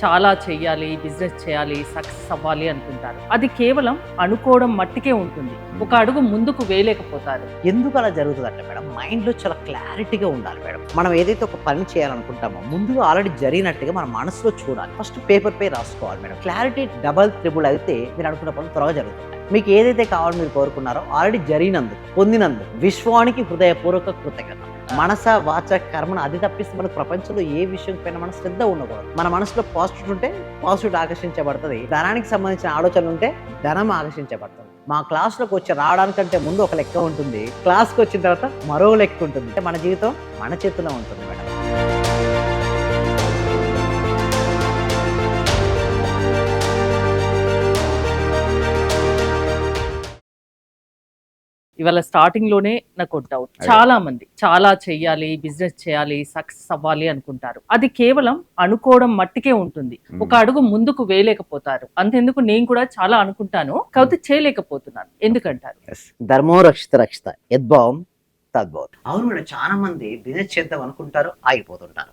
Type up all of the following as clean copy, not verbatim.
చాలా చెయ్యాలి, బిజినెస్ చేయాలి, సక్సెస్ అవ్వాలి అనుకుంటారు. అది కేవలం అనుకోవడం మట్టికే ఉంటుంది. ఒక అడుగు ముందుకు వేయలేకపోతారు. ఎందుకు అలా జరుగుతుందంటే మేడం, మైండ్లో చాలా క్లారిటీగా ఉండాలి మేడం. మనం ఏదైతే ఒక పని చేయాలనుకుంటామో ముందుగా ఆల్రెడీ జరిగినట్టుగా మన మనసులో చూడాలి. ఫస్ట్ పేపర్ పై రాసుకోవాలి మేడం. క్లారిటీ డబల్ త్రిబుల్ అయితే మీరు అనుకున్న పనులు త్వరగా జరుగుతుంది. మీకు ఏదైతే కావాలో మీరు కోరుకున్నారో ఆల్రెడీ జరిగినందుకు, పొందినందుకు విశ్వానికి హృదయపూర్వక కృతజ్ఞత. మనస వాచ కర్మను అది తప్పిస్తే మనకు ప్రపంచంలో ఏ విషయం పైన మన శ్రద్ధ ఉండకూడదు. మన మనసులో పాజిటివ్ ఉంటే పాజిటివ్ ఆకర్షించబడుతుంది. ధనానికి సంబంధించిన ఆలోచనలు ఉంటే ధనం ఆకర్షించబడుతుంది. మా క్లాస్లోకి వచ్చి రావడానికంటే ముందు ఒక లెక్క ఉంటుంది, క్లాస్కి వచ్చిన తర్వాత మరో లెక్క ఉంటుంది. అంటే మన జీవితం మన చేతిలో ఉంటుంది మేడం. ఇవాళ స్టార్టింగ్ లోనే నాకు డౌట్. చాలా మంది చాలా చెయ్యాలి, బిజినెస్ చేయాలి, సక్సెస్ అవ్వాలి అనుకుంటారు. అది కేవలం అనుకోవడం మట్టికే ఉంటుంది. ఒక అడుగు ముందుకు వేయలేకపోతారు. అంతెందుకు నేను కూడా చాలా అనుకుంటాను, కాకపోతే చేయలేకపోతున్నాను. ఎందుకంటారు? ధర్మో రక్షిత రక్షిత యద్భావం తద్భవం. అవును మేడం, చాలా మంది బిజినెస్ చేద్దాం అనుకుంటారు, ఆగిపోతుంటారు.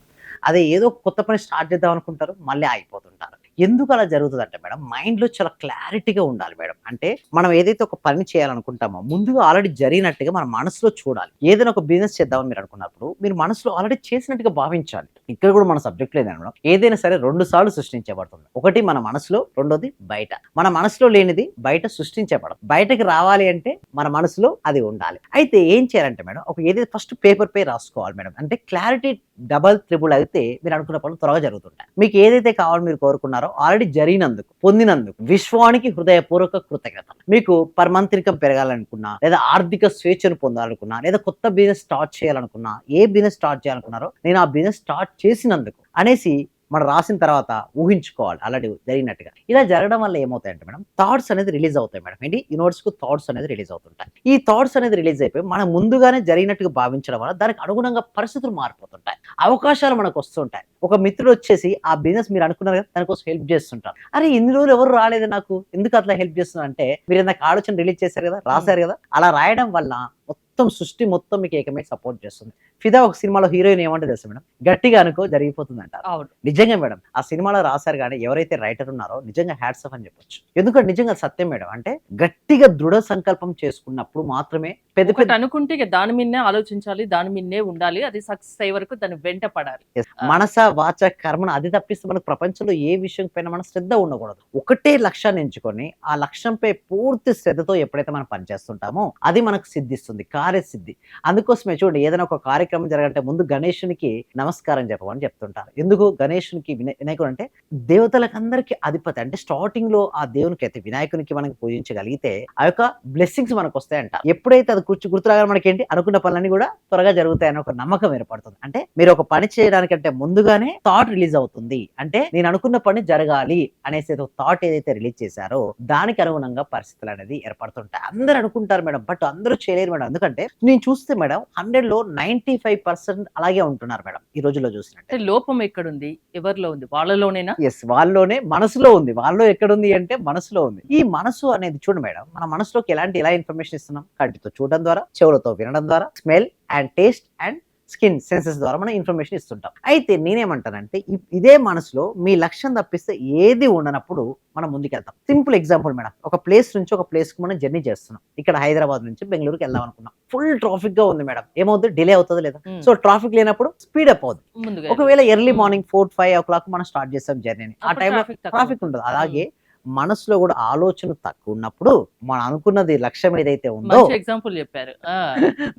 అదే ఏదో కొత్త పని స్టార్ట్ చేద్దాం అనుకుంటారు, మళ్ళీ ఆగిపోతుంటారు. ఎందుకు అలా జరుగుతుందంటే మేడం, మైండ్లో చాలా క్లారిటీగా ఉండాలి మేడం. అంటే మనం ఏదైతే ఒక పని చేయాలనుకుంటామో ముందుగా ఆల్రెడీ జరిగినట్టుగా మన మనసులో చూడాలి. ఏదైనా ఒక బిజినెస్ చేద్దామని మీరు అనుకున్నప్పుడు మీరు మనసులో ఆల్రెడీ చేసినట్టుగా భావించాలి. ఇక్కడ కూడా మన సబ్జెక్ట్ లేదని మేడం, ఏదైనా సరే 2 సార్లు సృష్టించబడుతుంది. ఒకటి మన మనసులో, రెండోది బయట. మన మనసులో లేనిది బయట సృష్టించబడదు. బయటకి రావాలి అంటే మన మనసులో అది ఉండాలి. అయితే ఏం చేయాలంటే మేడం, ఒక ఏదైతే ఫస్ట్ పేపర్ పై రాసుకోవాలి మేడం. అంటే క్లారిటీ డబల్ త్రిబుల్ అయితే మీరు అనుకున్న పనులు త్వరగా జరుగుతుంటాయి. మీకు ఏదైతే కావాలో మీరు కోరుకున్నారో ఆల్రెడీ జరిగినందుకు, పొందినందుకు విశ్వానికి హృదయపూర్వక కృతజ్ఞత. మీకు పర్ మంత్ ఇన్కమ్ పెరగాలనుకున్నా, లేదా ఆర్థిక స్వేచ్ఛను పొందాలనుకున్నా, లేదా కొత్త బిజినెస్ స్టార్ట్ చేయాలనుకున్నా, ఏ బిజినెస్ స్టార్ట్ చేయాలనుకున్నారో నేను ఆ బిజినెస్ స్టార్ట్ చేసినందుకు అనేసి మనం రాసిన తర్వాత ఊహించుకోవాలి ఆల్రెడీ జరిగినట్టుగా. ఇలా జరగడం వల్ల ఏమవుతాయంటే మేడం, థాట్స్ అనేది రిలీజ్ అవుతాయి మేడం. ఏంటి, యూనివర్స్ కు థాట్స్ అనేది రిలీజ్ అవుతుంటాయి. ఈ థాట్స్ అనేది రిలీజ్ అయిపోయి మనం ముందుగానే జరిగినట్టుగా భావించడం వల్ల దానికి అనుగుణంగా పరిస్థితులు మారిపోతుంటాయి, అవకాశాలు మనకు వస్తుంటాయి. ఒక మిత్రుడు వచ్చేసి ఆ బిజినెస్ మీరు అనుకున్నారు కదా, దానికోసం హెల్ప్ చేస్తుంటారు. అరే ఇన్ని రోజులు ఎవరు రాలేదు నాకు, ఎందుకు అట్లా హెల్ప్ చేస్తున్నారు అంటే, మీరు నాకు ఆలోచన రిలీజ్ చేశారు కదా, రాశారు కదా, అలా రాయడం వల్ల మొత్తం సృష్టి మొత్తం మీకు ఏకమై సపోర్ట్ చేస్తుంది. ఫిదా ఒక సినిమాలో హీరోయిన్ ఏమంటే తెలుసు మేడం, గట్టిగా అనుకో జరిగిపోతుంది అంటారు. నిజంగా మేడం, ఆ సినిమాలో రాశారు కానీ ఎవరైతే రైటర్ ఉన్నారో నిజంగా హ్యాట్స్ ఆఫ్ అని చెప్పొచ్చు. ఎందుకంటే నిజంగా సత్యం మేడం. అంటే గట్టిగా దృఢ సంకల్పం చేసుకున్నప్పుడు మాత్రమే పెద్ద పెద్ద అనుకుంటే దాని మీదనే ఆలోచించాలి, దాని మీదనే ఉండాలి, అది సక్సెస్ అయ్యే వరకు దాన్ని వెంట పడాలి. మనస వాచ కర్మను అది తప్పిస్తే మనకు ప్రపంచంలో ఏ విషయం పైన మన శ్రద్ధ ఉండకూడదు. ఒకటే లక్ష్యాన్ని ఎంచుకొని ఆ లక్ష్యంపై పూర్తి శ్రద్ధతో ఎప్పుడైతే మనం పనిచేస్తుంటామో అది మనకు సిద్ధిస్తుంది, కార్యసిద్ధి. అందుకోసమే చూడండి, ఏదైనా ఒక కార్యక్రమం జరగాలంటే ముందు గణేశునికి నమస్కారం చెప్పమని చెప్తుంటారు. ఎందుకు గణేశునికి వినాయకుడు అంటే దేవతలకందరికీ అధిపతి. అంటే స్టార్టింగ్ లో ఆ దేవునికి అయితే వినాయకునికి మనం పూజించగలిగితే ఆ యొక్క బ్లెస్సింగ్స్ మనకు వస్తాయంట. ఎప్పుడైతే అది గుర్తురాగా మనకి ఏంటి అనుకున్న పనులన్నీ కూడా త్వరగా జరుగుతాయని ఒక నమ్మకం ఏర్పడుతుంది. అంటే మీరు ఒక పని చేయడానికంటే ముందుగానే థాట్ రిలీజ్ అవుతుంది. అంటే నేను అనుకున్న పని జరగాలి అనేసి థాట్ ఏదైతే రిలీజ్ చేశారో దానికి అనుగుణంగా పరిస్థితులు అనేది ఏర్పడుతుంటాయి. అందరూ అనుకుంటారు మేడం, బట్ అందరూ చేయలేరు మేడం. ఎందుకంటే నేను చూస్తే మేడం 100లో 95% అలాగే ఉంటున్నారు మేడం. ఈ రోజుల్లో చూసినట్టే లోపం ఎక్కడుంది, ఎవరిలో ఉంది? వాళ్ళలోనేనా? ఎస్, వాళ్ళలోనే, మనసులో ఉంది. వాళ్ళలో ఎక్కడుంది అంటే మనసులో ఉంది. ఈ మనసు అనేది చూడండి మేడం, మన మనసులోకి ఎలా ఇన్ఫర్మేషన్ ఇస్తున్నాం? కంటితో చూడడం ద్వారా, చెవులతో వినడం ద్వారా, smell and taste and skin senses ద్వారా మనం ఇన్ఫర్మేషన్ ఇస్తుంటాం. అయితే నేనేమంటానంటే ఇదే మనసులో మీ లక్ష్యం తప్పిస్తే ఏది ఉండనప్పుడు మనం ముందుకెళ్తాం. సింపుల్ ఎగ్జాంపుల్ మేడం, ఒక ప్లేస్ నుంచి ఒక ప్లేస్ కు మనం జర్నీ చేస్తున్నాం. ఇక్కడ హైదరాబాద్ నుంచి బెంగళూరుకి వెళ్దాం అనుకున్నాం. ఫుల్ ట్రాఫిక్ గా ఉంది మేడం. ఏమవుతుంది, డిలే అవుతుంది లేదా? సో ట్రాఫిక్ లేనప్పుడు స్పీడ్ అప్ అవుతుంది. ఒకవేళ ఎర్లీ మార్నింగ్ 4-5 o'clock మనం స్టార్ట్ చేస్తాం జర్నీని, ఆ టైంలో ట్రాఫిక్ ఉండదు. అలాగే మనసులో కూడా ఆలోచన తక్కువ ఉన్నప్పుడు మనం అనుకున్నది లక్ష్యం ఏదైతే ఉందో ఎగ్జాంపుల్ చెప్పారు,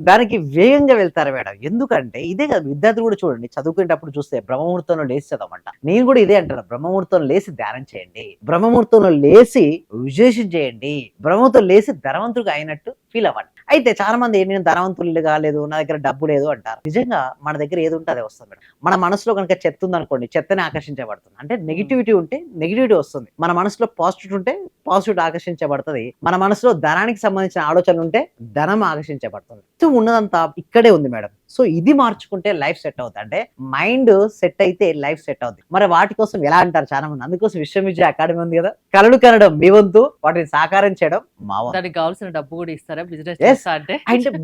దానికి వేగంగా వెళ్తారు మేడం. ఎందుకంటే ఇదే కదా, విద్యార్థులు కూడా చూడండి, చదువుకునేటప్పుడు చూస్తే బ్రహ్మముహూర్తంలో లేచి చదవమంట. నేను కూడా ఇదే అంటాను, బ్రహ్మముహూర్తంలో లేచి ధ్యానం చేయండి, బ్రహ్మముహూర్తంలో లేచి విశ్లేషణ చేయండి, బ్రహ్మముహూర్తం లేచి ధనవంతుడిగా అయినట్టు ఫీల్ అవ్వండి. అయితే చాలా మంది నేను ధనవంతులు కాలేదు, నా దగ్గర డబ్బు లేదు అంటారు. నిజంగా మన దగ్గర ఏది ఉంటే అదే వస్తుంది మేడం. మన మనసులో కనుక చెత్త ఉంది అనుకోండి, చెత్తనే ఆకర్షించబడుతుంది. అంటే నెగిటివిటీ ఉంటే నెగిటివిటీ వస్తుంది. మన మనసులో పాజిటివ్ ఉంటే పాజిటివ్ ఆకర్షించబడుతుంది. మన మనసులో ధనానికి సంబంధించిన ఆలోచనలు ఉంటే ధనం ఆకర్షించబడుతుంది. ఉన్నదంతా ఇక్కడే ఉంది మేడం. సో ఇది మార్చుకుంటే లైఫ్ సెట్ అవుతుంది. అంటే మైండ్ సెట్ అయితే లైఫ్ సెట్ అవుతుంది. మరి వాటి కోసం ఎలా అంటారు చాలా మంది. అందుకోసం విశ్వవిద్య అకాడమీ ఉంది కదా, కలలు కనడం మీ వంతు, వాటిని సాకారం చేయడం మా వంతు. దానికి కావాల్సిన డబ్బు కూడా ఇస్తారా? బిజినెస్ అంటే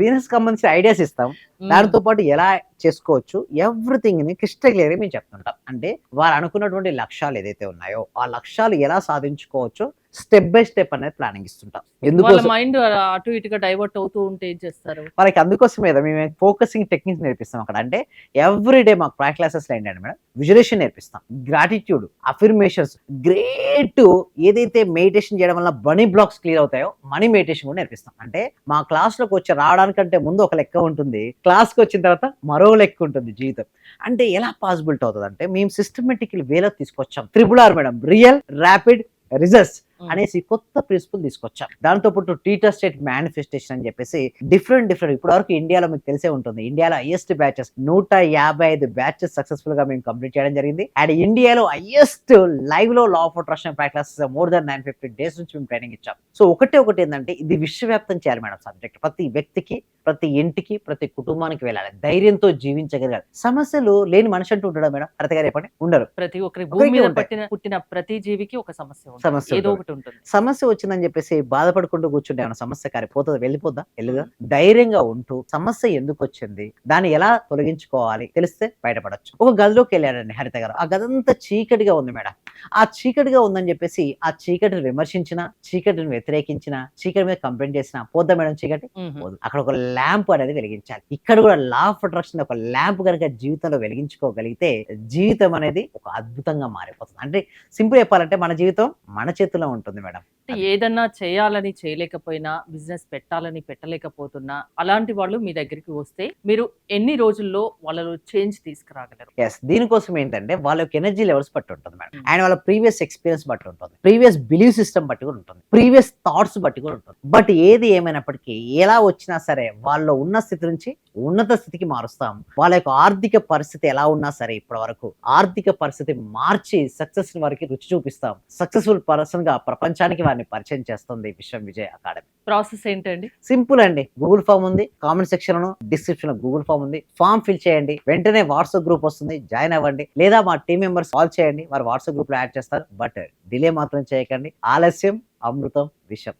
బిజినెస్ సంబంధించిన ఐడియాస్ ఇస్తాం. దానితో పాటు ఎలా చేసుకోవచ్చు. ఎవ్రీథింగ్ ని క్రిస్టల్ క్లియర్‌గా మేము చెప్తుంటాం. అంటే వారు అనుకున్నటువంటి లక్ష్యాలు ఏదైతే ఉన్నాయో, ఆ లక్ష్యాలు ఎలా సాధించుకోవచ్చో స్టెప్ బై స్టెప్ అనేది ప్లానింగ్ ఇస్తుంటాం. వాళ్ళ ఎందుకోసం మైండ్ అటు ఇటుగా డైవర్ట్ అవుతూ ఉంటే ఏం చేస్తారు? వాళ్ళకి అందుకోసమే కదా మేము ఫోకసింగ్ టెక్నిక్స్ నేర్పిస్తాం అక్కడ. అంటే ఎవ్రీ డే మాకు ప్రాక్టీస్ క్లాసెస్‌లో ఏంటంటే మేడం విజువలైజేషన్ నేర్పిస్తాం. గ్రాటిట్యూడ్, అఫర్మేషన్స్, గ్రేట్ ఏదైతే మెడిటేషన్ చేయడం వల్ల మనీ బ్లాక్స్ క్లియర్ అవుతాయో మనీ మెడిటేషన్ కూడా నేర్పిస్తాం. అంటే మా క్లాస్‌లోకి వచ్చి రావడానికంటే ముందు ఒక లెక్క ఉంటుంది. క్లాస్‌కి వచ్చిన తర్వాత మరో లెక్క ఉంటుంది జీవితం. అంటే ఎలా పాసిబిలిటీ అవుతదంటే మేము సిస్టమాటికల్ వేలో తీసుకొచ్చాం. Triple R madam, real, rapid, results అనేసి కొత్త ప్రిన్సిపల్ తీసుకొచ్చాం. దాంతో పాటు టీచర్ స్టేట్ మేనిఫెస్టేషన్ అని చెప్పేసి డిఫరెంట్ ఇప్పటి వరకు ఇండియాలో మీకు తెలిసే ఉంటుంది. ఇండియాలో హైయెస్ట్ బ్యాచెస్ 155 బ్యాచెస్ సక్సెస్ఫుల్ గా మేము కంప్లీట్ చేయడం జరిగింది. అండ్ ఇండియాలో హైయెస్ట్ లైవ్ లో law of attraction practice more than 950 days నుంచి మేము ట్రైనింగ్ ఇచ్చాం. సో ఒకటి ఏంటంటే ఇది విశ్వవ్యాప్తం చేయాలి మేడం సబ్జెక్ట్. ప్రతి వ్యక్తికి, ప్రతి ఇంటికి, ప్రతి కుటుంబానికి వెళ్ళాలి. ధైర్యంతో జీవించగలగాలి. సమస్యలు లేని మనిషి అంటూ ఉంటాడా మేడం? హరిత గారు చెప్పండి. ఉండరు. ప్రతి ఒక్కరి భూమి మీద ఉంటాయి. పుట్టిన ప్రతి జీవికి ఒక సమస్య ఉంటుంది. సమస్య ఏదో ఉంటుంది. ఒకటి ఉంటుంది. సమస్య వచ్చిందని చెప్పేసి బాధపడుకుంటూ కూర్చుంటే ఏమైనా సమస్య కారిపోతుందా? వెళ్ళిపోద్దా? వెళ్ళదా? ధైర్యంగా ఉంటూ సమస్య ఎందుకు వచ్చింది, దాన్ని ఎలా తొలగించుకోవాలి తెలిస్తే బయటపడొచ్చు. ఒక గదిలోకి వెళ్ళాడండి హరిత గారు. ఆ గదంతా చీకటిగా ఉంది మేడం. ఆ చీకటిగా ఉందని చెప్పేసి ఆ చీకటిని విమర్శించిన, చీకటిని వ్యతిరేకించిన, చీకటి మీద కంప్లైంట్ చేసిన పోద్దా మేడం చీకటి? పోదు. అక్కడ ఒక ల్యాంప్ అనేది వెలిగించాలి. ఇక్కడ కూడా లా ఆఫ్ అట్రాక్షన్ ఒక ల్యాంప్ కనుక జీవితంలో వెలిగించుకోగలిగితే జీవితం అనేది ఒక అద్భుతంగా మారిపోతుంది. అంటే సింపుల్ చెప్పాలంటే మన జీవితం మన చేతిలో ఉంటుంది మేడం. ఏదన్నా చేయాలని చేయలేకపోయినా, బిజినెస్ పెట్టాలని పెట్టలేకపోతున్నా, అలాంటి వాళ్ళు మీ దగ్గరికి వస్తే మీరు ఎన్ని రోజుల్లో వాళ్ళలో చేంజ్ తీసుకురాగలరు? దీనికోసం ఏంటంటే వాళ్ళ యొక్క ఎనర్జీ లెవెల్స్ బట్టి ఉంటుంది మేడం. అండ్ వాళ్ళ ప్రీవియస్ ఎక్స్పీరియన్స్ బట్టి ఉంటుంది. ప్రీవియస్ బిలీవ్ సిస్టమ్ బట్టి కూడా ఉంటుంది. ప్రీవియస్ థాట్స్ బట్టి కూడా ఉంటుంది. బట్ ఏది ఏమైనప్పటికీ ఎలా వచ్చినా సరే వాళ్ళలో ఉన్న స్థితి నుంచి ఉన్నత స్థితికి మారుస్తాం. వాళ్ళ యొక్క ఆర్థిక పరిస్థితి ఎలా ఉన్నా సరే ఇప్పటి వరకు ఆర్థిక పరిస్థితి మార్చి సక్సెస్ వరకు రుచి చూపిస్తాం. సక్సెస్ఫుల్ పర్సన్ గా ప్రపంచానికి వారిని పరిచయం చేస్తుంది విశ్వం విజయ్ అకాడమీ. ప్రాసెస్ ఏంటండి? సింపుల్ అండి. గూగుల్ ఫామ్ ఉంది. కామెంట్ సెక్షన్ లో డిస్క్రిప్షన్ లో గూగుల్ ఫామ్ ఉంది. ఫామ్ ఫిల్ చేయండి. వెంటనే వాట్సాప్ గ్రూప్ వస్తుంది. జాయిన్ అవ్వండి. లేదా మా టీం మెంబర్స్ కాల్ చేయండి. వారు వాట్సాప్ గ్రూప్ లో యాడ్ చేస్తారు. బట్ డిలే మాత్రం చేయకండి. ఆలస్యం అమృతం విషం.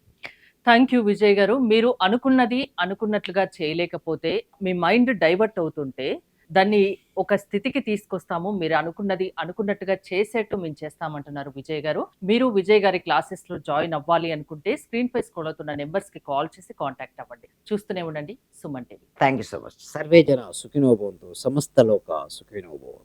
థ్యాంక్ యూ విజయ్ గారు. మీరు అనుకున్నది అనుకున్నట్లుగా చేయలేకపోతే మీ మైండ్ డైవర్ట్ అవుతుంటే దాన్ని ఒక స్థితికి తీసుకొస్తాము. మీరు అనుకున్నది అనుకున్నట్టుగా చేసేట్టు మేము చేస్తామంటున్నారు విజయ్ గారు. మీరు విజయ్ గారి క్లాసెస్ లో జాయిన్ అవ్వాలి అనుకుంటే స్క్రీన్ పై స్క్రోల్ అవుతున్న నెంబర్స్ కి కాల్ చేసి కాంటాక్ట్ అవ్వండి. చూస్తూనే ఉండండి Suman TV. Thank you so much. Survey జన సుఖినో భవంతు. సమస్త లోక సుఖినో భవంతు.